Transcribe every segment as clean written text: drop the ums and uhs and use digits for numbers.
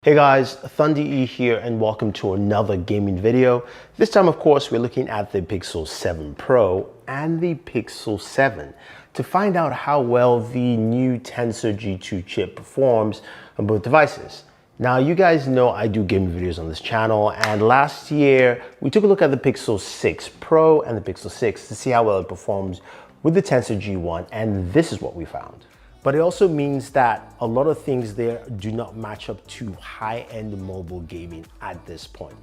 Hey guys, Thunder E here and welcome to another gaming video. This time of course we're looking at the Pixel 7 Pro and the Pixel 7 to find out how well the new Tensor G2 chip performs on both devices. Now you guys know I do gaming videos on this channel, and last year we took a look at the Pixel 6 Pro and the Pixel 6 to see how well it performs with the Tensor G1, and this is what we found. But it also means that a lot of things there do not match up to high-end mobile gaming at this point.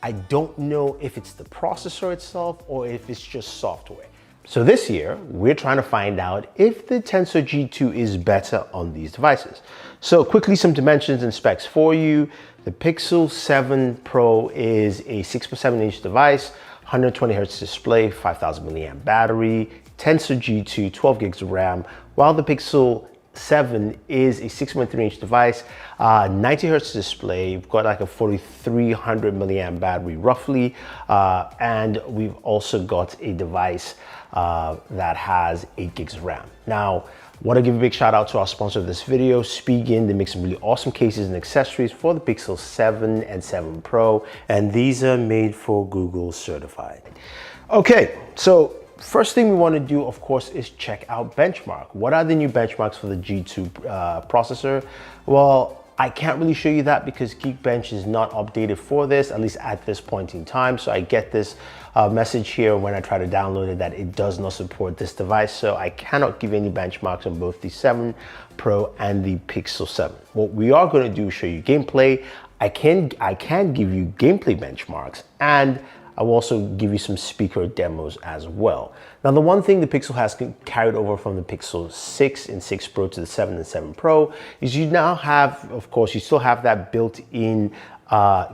I don't know if it's the processor itself or if it's just software. So this year, we're trying to find out if the Tensor G2 is better on these devices. So quickly, some dimensions and specs for you. The Pixel 7 Pro is a 6.7-inch device, 120 Hz display, 5,000 milliamp battery, Tensor G2, 12 gigs of RAM, while the Pixel 7 is a 6.3-inch device, 90 Hz display. We've got like a 4,300 milliamp battery roughly, and we've also got a device that has 8 gigs of RAM. Now, I want to give a big shout out to our sponsor of this video, Spigen. They make some really awesome cases and accessories for the Pixel 7 and 7 Pro, and these are made for Google certified. Okay, so first thing we want to do, of course, is check out benchmark. What are the new benchmarks for the G2 processor? Well, I can't really show you that because Geekbench is not updated for this, at least at this point in time. So I get this message here when I try to download it that it does not support this device. So I cannot give any benchmarks on both the 7 Pro and the Pixel 7. What we are going to do is show you gameplay. I can give you gameplay benchmarks, and I will also give you some speaker demos as well. Now, the one thing the Pixel has carried over from the Pixel 6 and 6 Pro to the 7 and 7 Pro is you now have, of course, you still have that built-in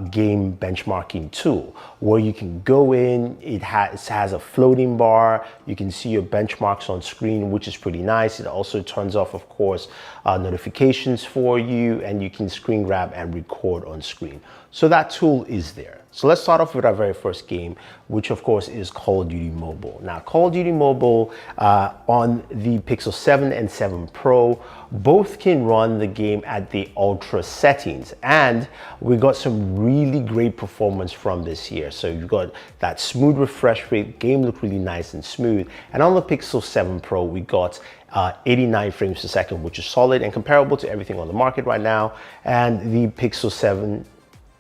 game benchmarking tool where you can go in. It has a floating bar. You can see your benchmarks on screen, which is pretty nice. It also turns off, of course, notifications for you, and you can screen grab and record on screen. So that tool is there. So let's start off with our very first game, which of course is Call of Duty Mobile. Now, Call of Duty Mobile on the Pixel 7 and 7 Pro, both can run the game at the ultra settings, and we got some really great performance from this here. So you've got that smooth refresh rate, game looked really nice and smooth. And on the Pixel 7 Pro, we got 89 frames per second, which is solid and comparable to everything on the market right now. And the Pixel 7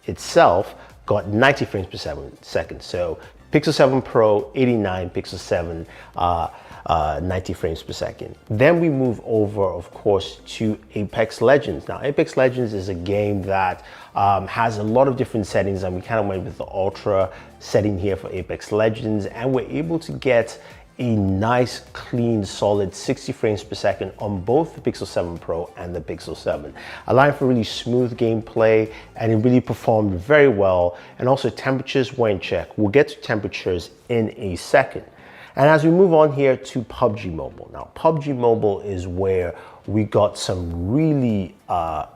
itself got 90 frames per second. So Pixel 7 Pro, 89, Pixel 7, 90 frames per second. Then we move over, of course, to Apex Legends. Now, Apex Legends is a game that has a lot of different settings, and we kind of went with the ultra setting here for Apex Legends, and we're able to get a nice, clean, solid 60 frames per second on both the Pixel 7 Pro and the Pixel 7, allowing for really smooth gameplay, and it really performed very well. And also temperatures were in check. We'll get to temperatures in a second. And as we move on here to PubG Mobile. Now, PubG Mobile is where we got some really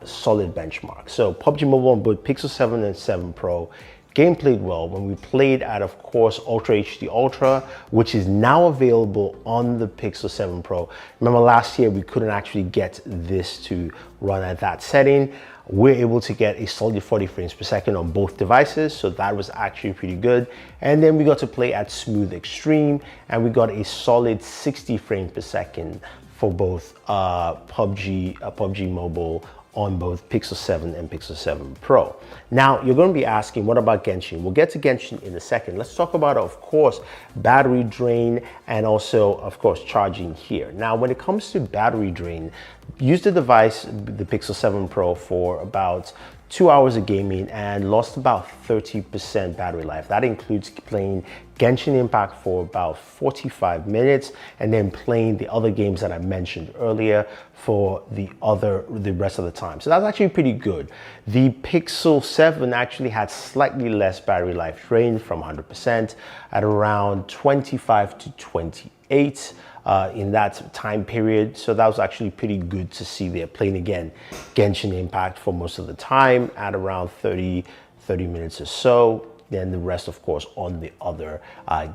solid benchmarks. So PubG Mobile on both Pixel 7 and 7 Pro, game played well when we played at, of course, Ultra HD Ultra, which is now available on the Pixel 7 Pro. Remember last year we couldn't actually get this to run at that setting. We're able to get a solid 40 frames per second on both devices, so that was actually pretty good. And then we got to play at Smooth Extreme, and we got a solid 60 frames per second for both PubG Mobile on both Pixel 7 and Pixel 7 Pro. Now, you're going to be asking, what about Genshin? We'll get to Genshin in a second. Let's talk about, of course, battery drain and also, of course, charging here. Now, when it comes to battery drain, use the device, the Pixel 7 Pro, for about 2 hours of gaming and lost about 30% battery life. That includes playing Genshin Impact for about 45 minutes and then playing the other games that I mentioned earlier for the rest of the time. So that's actually pretty good. The Pixel 7 actually had slightly less battery life drain from 100% at around 25 to 28. In that time period. So that was actually pretty good to see there, playing again Genshin Impact for most of the time at around 30 minutes or so. Then the rest, of course, on the other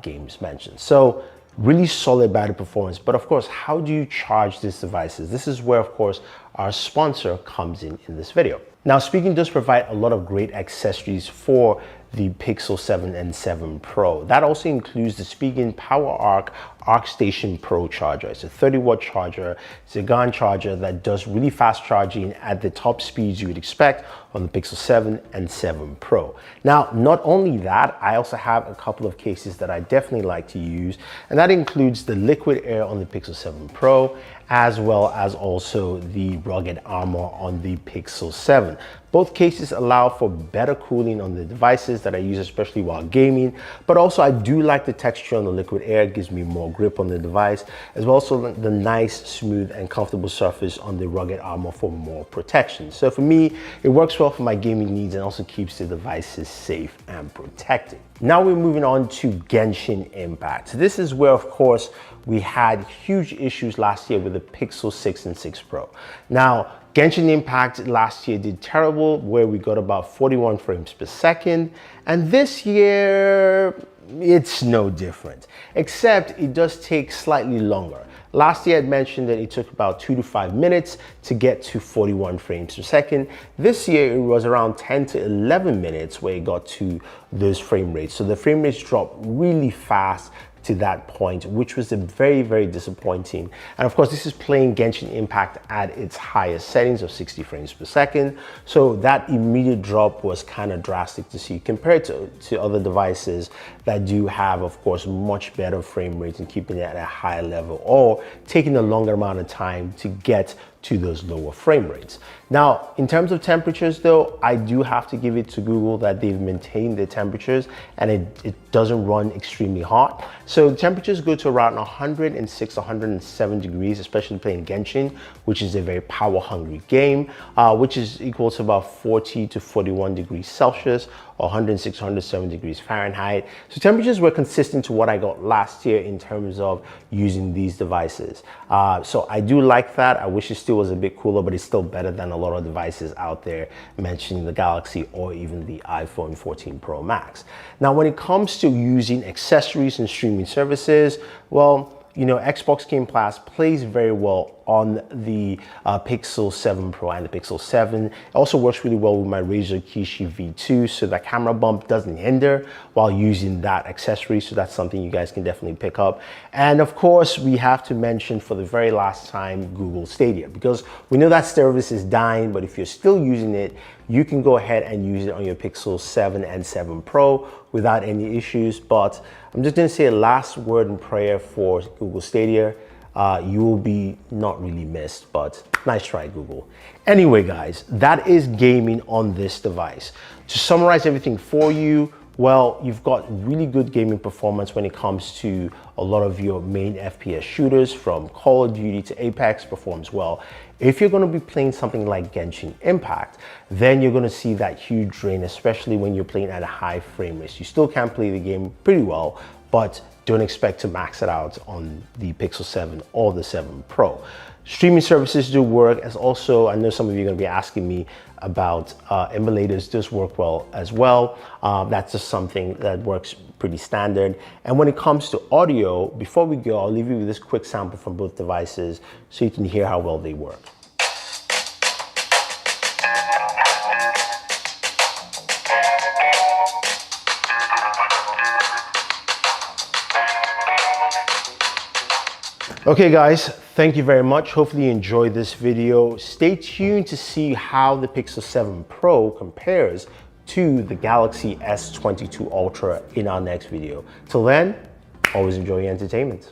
games mentioned. So really solid battery performance. But of course, how do you charge these devices? This is where, of course, our sponsor comes in this video. Now, Speaking does provide a lot of great accessories for the Pixel 7 and 7 Pro. That also includes the Spigen PowerArc ArcStation Pro charger. It's a 30-watt charger. It's a GAN charger that does really fast charging at the top speeds you would expect on the Pixel 7 and 7 Pro. Now, not only that, I also have a couple of cases that I definitely like to use, and that includes the Liquid Air on the Pixel 7 Pro, as well as also the Rugged Armor on the Pixel 7. Both cases allow for better cooling on the devices that I use, especially while gaming, but also I do like the texture on the Liquid Air. It gives me more grip on the device, as well as the nice, smooth, and comfortable surface on the Rugged Armor for more protection. So for me, it works well for my gaming needs and also keeps the devices safe and protected. Now we're moving on to Genshin Impact. This is where, of course, we had huge issues last year with the Pixel 6 and 6 Pro. Now, Genshin Impact last year did terrible, where we got about 41 frames per second. And this year, it's no different, except it does take slightly longer. Last year, I mentioned that it took about 2 to 5 minutes to get to 41 frames per second. This year, it was around 10 to 11 minutes where it got to those frame rates. So the frame rates dropped really fast to that point, which was very, very disappointing. And of course, this is playing Genshin Impact at its highest settings of 60 frames per second. So that immediate drop was kind of drastic to see compared to other devices that do have, of course, much better frame rates and keeping it at a higher level or taking a longer amount of time to get to those lower frame rates. Now, in terms of temperatures though, I do have to give it to Google that they've maintained their temperatures and it doesn't run extremely hot. So temperatures go to around 106, 107 degrees, especially playing Genshin, which is a very power hungry game, which is equal to about 40 to 41 degrees Celsius or 106, 107 degrees Fahrenheit. So temperatures were consistent to what I got last year in terms of using these devices. So I do like that. I wish it still was a bit cooler, but it's still better than a lot of devices out there, mentioning the Galaxy or even the iPhone 14 Pro Max. Now, when it comes to using accessories and streaming services, well, you know, Xbox Game Pass plays very well on the Pixel 7 Pro and the Pixel 7. It also works really well with my Razer Kishi V2, so that camera bump doesn't hinder while using that accessory. So that's something you guys can definitely pick up. And of course, we have to mention for the very last time Google Stadia, because we know that service is dying, but if you're still using it, you can go ahead and use it on your Pixel 7 and 7 Pro without any issues. But I'm just gonna say a last word in prayer for Google Stadia. You will be not really missed, but nice try, Google. Anyway, guys, that is gaming on this device. To summarize everything for you, well, you've got really good gaming performance when it comes to a lot of your main FPS shooters, from Call of Duty to Apex performs well. If you're gonna be playing something like Genshin Impact, then you're gonna see that huge drain, especially when you're playing at a high frame rate. You still can play the game pretty well, but don't expect to max it out on the Pixel 7 or the 7 Pro. Streaming services do work, as also I know some of you are going to be asking me about emulators. Does work well as well. That's just something that works pretty standard. And when it comes to audio, before we go, I'll leave you with this quick sample from both devices so you can hear how well they work. Okay guys, thank you very much. Hopefully you enjoyed this video. Stay tuned to see how the Pixel 7 Pro compares to the Galaxy S22 Ultra in our next video. Till then, always enjoy your entertainment.